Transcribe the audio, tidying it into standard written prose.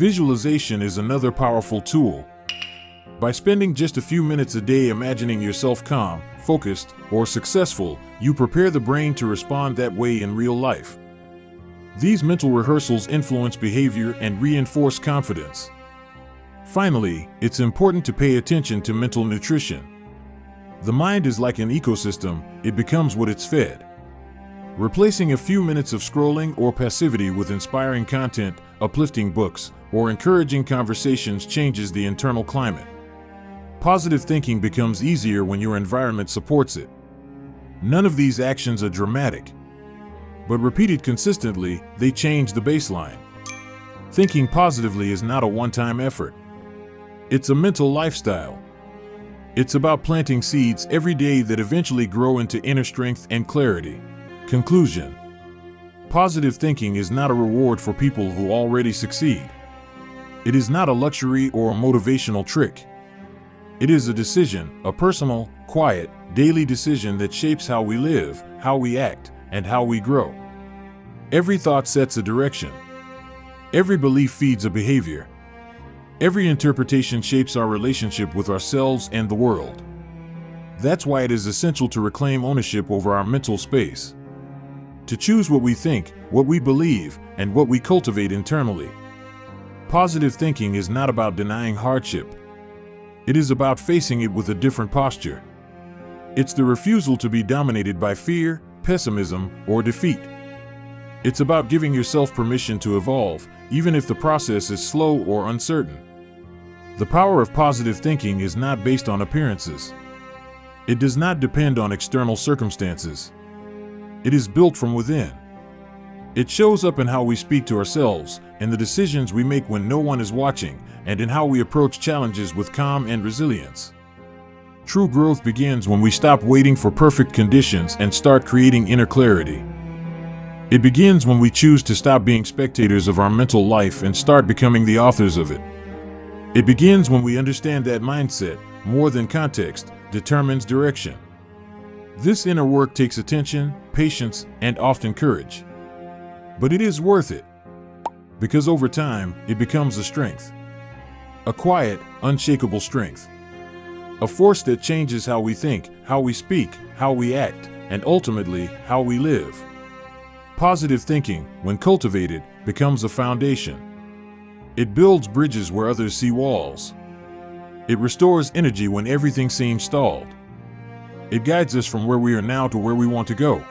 Visualization is another powerful tool. By spending just a few minutes a day imagining yourself calm, focused, or successful, you prepare the brain to respond that way in real life. These mental rehearsals influence behavior and reinforce confidence. Finally, it's important to pay attention to mental nutrition. The mind is like an ecosystem, it becomes what it's fed. Replacing a few minutes of scrolling or passivity with inspiring content, uplifting books, or encouraging conversations changes the internal climate. Positive thinking becomes easier when your environment supports it. None of these actions are dramatic, but repeated consistently, they change the baseline. Thinking positively is not a one-time effort. It's a mental lifestyle. It's about planting seeds every day that eventually grow into inner strength and clarity. Conclusion: positive thinking is not a reward for people who already succeed. It is not a luxury or a motivational trick. It is a decision, a personal, quiet, daily decision that shapes how we live, how we act, and how we grow. Every thought sets a direction. Every belief feeds a behavior. Every interpretation shapes our relationship with ourselves and the world. That's why it is essential to reclaim ownership over our mental space. To choose what we think, what we believe, and what we cultivate internally. Positive thinking is not about denying hardship. It is about facing it with a different posture. It's the refusal to be dominated by fear, pessimism, or defeat. It's about giving yourself permission to evolve, even if the process is slow or uncertain. The power of positive thinking is not based on appearances. It does not depend on external circumstances. It is built from within. It shows up in how we speak to ourselves, in the decisions we make when no one is watching, and in how we approach challenges with calm and resilience. True growth begins when we stop waiting for perfect conditions and start creating inner clarity. It begins when we choose to stop being spectators of our mental life and start becoming the authors of it. It begins when we understand that mindset, more than context, determines direction. This inner work takes attention, patience, and often courage. But it is worth it, because over time, it becomes a strength. A quiet, unshakable strength. A force that changes how we think, how we speak, how we act, and ultimately, how we live. Positive thinking, when cultivated, becomes a foundation. It builds bridges where others see walls. It restores energy when everything seems stalled. It guides us from where we are now to where we want to go.